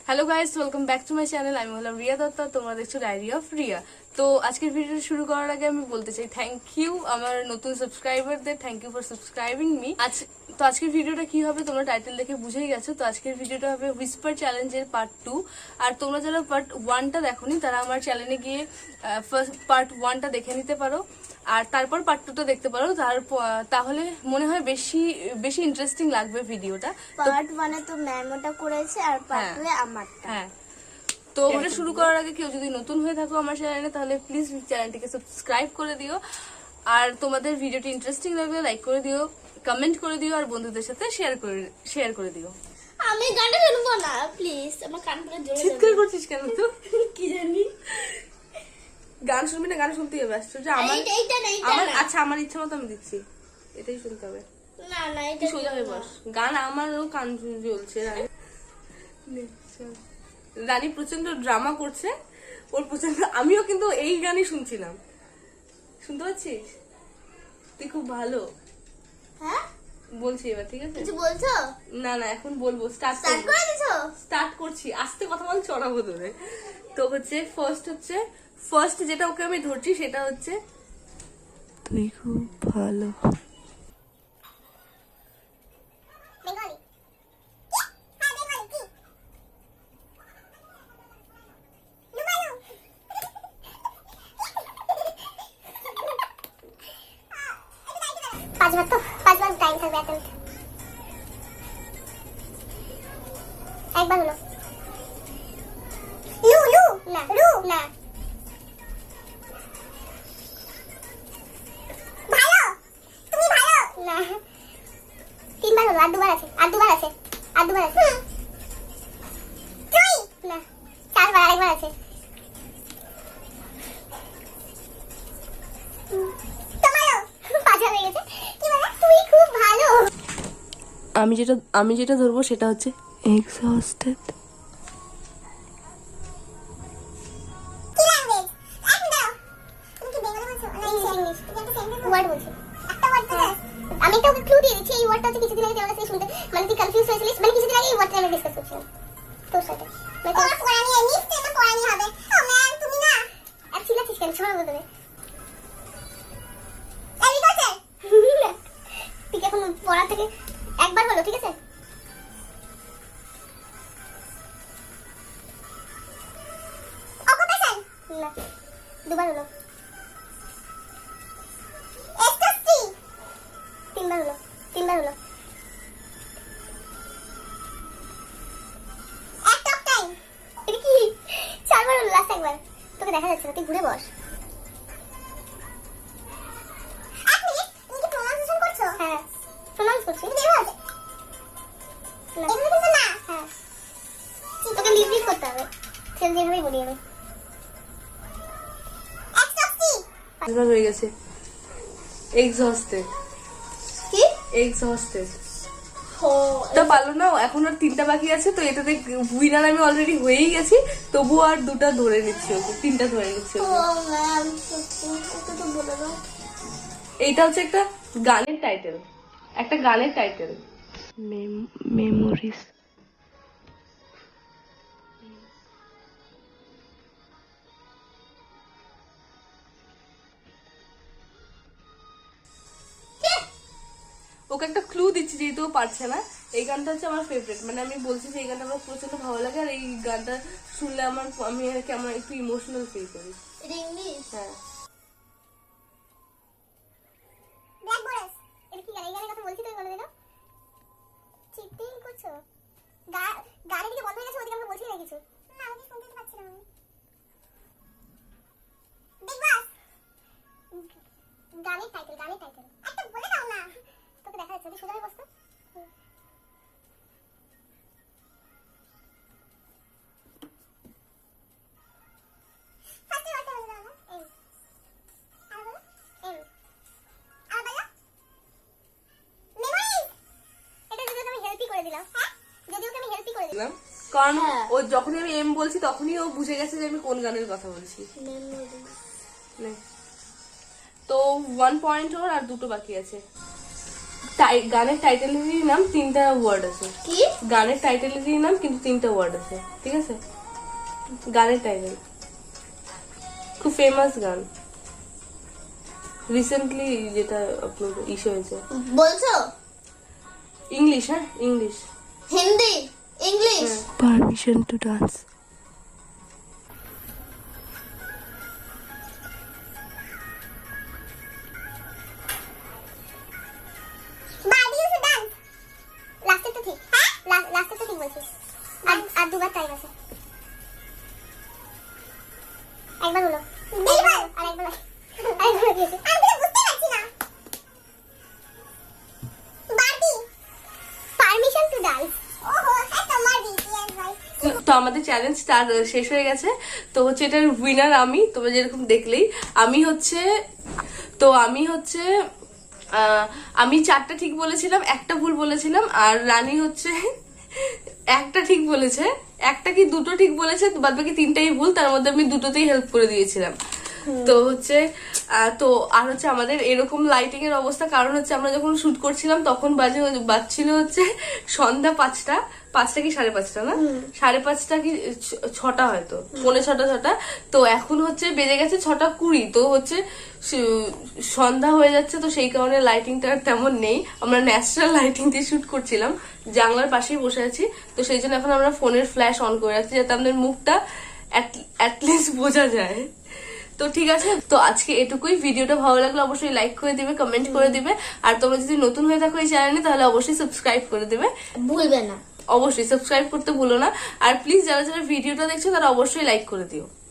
Hello guys, welcome back to my channel. আমি হলাম রিয়া দত্ত, তোমরা দেখছো ডায়েরি অফ রিয়া। তো আজকের ভিডিও শুরু করার আগে আমি বলতে চাই থ্যাংক ইউ আমার নতুন সাবস্ক্রাইবারদের, thank you for subscribing me. তো আজকের ভিডিওটা কি হবে তোমরা টাইটেল দেখে বুঝেই গেছো। তো আজকের ভিডিওটা হবে হুইসপার চ্যালেঞ্জের পার্ট 2। আর তোমরা যারা পার্ট 1টা দেখোনি তারা আমার চ্যানেলে গিয়ে ফার্স্ট পার্ট 1টা দেখে নিতে পারো, আর তারপর পার্ট 2টা দেখতে পারো। তাহলে মনে হয় বেশি বেশি ইন্টারেস্টিং লাগবে ভিডিওটা। পার্ট 1 তো ম্যাম ওটা করেছে আর পার্ট 2 আমারটা। হ্যাঁ, তো ওটা শুরু করার আগে কেউ যদি নতুন হয়ে থাকো আমার চ্যানেলে তাহলে প্লিজ চ্যানেলটিকে সাবস্ক্রাইব করে দিও। আর তোমাদের ভিডিওটি ইন্টারেস্টিং লাগলে লাইক করে দিও, কমেন্ট করে দিও, আর বন্ধুদের সাথে শেয়ার করে দিও। আমি গানটা শুনবো না প্লিজ, আমার কান পুরো জোরে চিৎকার করছিস কেন তুই? কি জানি গান শুনবি না? গান শুনতেই হবে। আশ্চর্য। আচ্ছা, আমার ইচ্ছা মতো আমি দিচ্ছি, এটাই শুনতে হবে। না না এটা তুই সোজা হয়ে বস। গান আমারও কান জ্বলছে। রানী প্রচন্ড ড্রামা করছে, ওর প্রচন্ড। আমিও কিন্তু এই গানই শুনছিলাম, শুনতে পাচ্ছিস? তুই খুব ভালো। হ্যাঁ বলছি এবার, ঠিক আছে? কিছু বলছো? না না, এখন বলবো। স্টার্ট করে দিছো? স্টার্ট করছি। আস্তে কথা বল, চড়াবো ধরে। তো হচ্ছে ফার্স্ট যেটা ওকে আমি ধরছি সেটা হচ্ছে তুই খুব ভালো। পাঁচবার টাইম থাকবে এখন। একবার হলো। রু না ভালো, তুমি ভালো না। তিনবার হলো, আর দুবার আছে তুই না, চারবার, আরেকবার আছে। আমি যেটা ধরবো সেটা হচ্ছে এক্সহস্টেড। আমি তো ওকে ক্লু দিয়ে দিচ্ছি, এই ওয়ার্ডটা হচ্ছে কিছুদিন আগে আমার কাছে শুনতে, মানে তুই কনফিউজ হয়েছিলিস, মানে কিছুদিন আগে এই ওয়ার্ডটা আমি ডিসকাস করছিলাম তোর সাথে। কোরআনি নিশ্চয়ই কোরআনি হবে। ও ম্যাম তুমি না আর চিল্লাচ্ছিস কেন? শোনা বলতে ঠিক এখন পড়া থেকে একবার হলো, ঠিক আছে? অকুপেশন না, দুবার হলো। এসএসসি তিনবার হলো। অ্যাক্ট অফ টাইম এটা কি? চারবার হলো, লাস্ট একবার। তোকে দেখা যাচ্ছে না, তুই ঘুরে বস। হ্যাঁ, প্রনাউন্স করছি। বের হচ্ছে না, এগুলো কিন্তু না। হ্যাঁ, তোকে লিপ করতে হবে। সেল যেভাবেই বলি আমি। এক্সট্রাসি পাঁচবার হয়ে গেছে। এক্সহস্টেড কি? এক্সহস্টেড তো পারলো না। এখন আর 3টা বাকি আছে, তো এটাতে উইনার আমি অলরেডি হয়েই গেছি। তবুও আর 2টা ধরে নিচ্ছি ওকে, 3টা ধরে নিচ্ছি ওকে। ও ম্যাম ওকে তো বলে দাও। এইটা হচ্ছে একটা গানের টাইটেল। মেমোরিজ। ওকে একটা ক্লু দিচ্ছি যেহেতু ও পারছে না। এই গানটা হচ্ছে আমার ফেভারিট, মানে আমি বলছি যে এই গানটা আমার প্রচন্ড ভালো লাগে, আর এই গানটা শুনলে আমি কেমন একটু ইমোশনাল ফিল করি। এটা ইংলিশ? হ্যাঁ। ব্ল্যাক ফরেস্ট এটা কি গান? এই গানের কথা বলছি তো, বলে দাও। চিটিং করছো? গাড়ি দিকে বন্ধ হয়ে গেছে, ওদিকে আমরা বলছি না কিছু। না আমি শুনতে পাচ্ছি না। বিগ বস গানের টাইটেল একটা বলে দাও না। তোকে দেখা যাচ্ছে, তুই সোজা হয়ে বস তো। ফার্স্টে ওটা বলে দাও না। আর বলো আর বলো মেমোরিজ। এটা যদি আমি হেল্পই করে দিলাম। হ্যাঁ, যদি ওকে আমি হেল্পই করে দিলাম, কারণ ও যখনই আমি এম বলছি তখনই ও বুঝে গেছে যে আমি কোন গানের কথা বলছি। তো 1 পয়েন্ট ওর, আর 2টো বাকি আছে। গানের টাইটেলেরই নাম 3টা ওয়ার্ড আছে। কি গানের টাইটেলেরই নাম কিন্তু 3টা ওয়ার্ড আছে, ঠিক আছে? গানের টাইটেল খুব ফেমাস গান, রিসেন্টলি যেটা আপলোড ইস্যু হয়েছে। বলছো? ইংলিশ, হ্যাঁ English. Hindi? English? Permission to dance. Barbie you dance. লাস্টে তো ঠিক, হ্যাঁ লাস্টে তো ঠিক বলছিস। আর দুবার টাইম আছে। একবার হলো, এইবার আরেকবার আরেকবার দিয়েছে। আমি তো বুঝতে পারছি না। Barbie permission to dance. ওহো, তোমার বিটিএস ভাই। তো আমাদের চ্যালেঞ্জ স্টার্ট শেষ হয়ে গেছে। তো হচ্ছে এটার উইনার আমি, তোমরা যেরকম দেখলেই। আমি হচ্ছে আমি 4টা ঠিক বলেছিলাম, একটা ভুল বলেছিলাম। আর রানী হচ্ছে একটা ঠিক বলেছে, একটা কি দুটো ঠিক বলেছে, বাদ বাকি 3টাই ভুল। তার মধ্যে আমি দুটোতেই হেল্প করে দিয়েছিলাম। তো হচ্ছে তো আর হচ্ছে আমাদের এরকম লাইটিং এর অবস্থা, কারণ হচ্ছে আমরা যখন শুট করছিলাম তখন বাজছিল হচ্ছে সন্ধ্যা 5টা কি 5:30 না, 5:30 কি 6টা, হয়তো 5:45 তো এখন হচ্ছে বেজে গেছে 6:20। তো হচ্ছে সন্ধ্যা হয়ে যাচ্ছে, তো সেই কারণে লাইটিংটা তেমন নেই। আমরা ন্যাচারাল লাইটিং দিয়ে শুট করছিলাম, জানলার পাশেই বসে আছি। তো সেই জন্য এখন আমরা ফোনের ফ্ল্যাশ অন করে রাখছি, যাতে আমাদের মুখটা অ্যাটলিস্ট বোঝা যায়। তো ঠিক আছে, তো আজকে এটুকুই। ভিডিওটা ভালো লাগলে অবশ্যই লাইক করে দিবে, কমেন্ট করে দিবে। আর তোমরা যদি নতুন হয়ে থাকো এই চ্যানেলে, তাহলে অবশ্যই সাবস্ক্রাইব করে দিবে, ভুলবে না। অবশ্যই সাবস্ক্রাইব করতে ভুলো না। আর প্লিজ যারা যারা ভিডিওটা দেখছো তারা অবশ্যই লাইক করে দিও।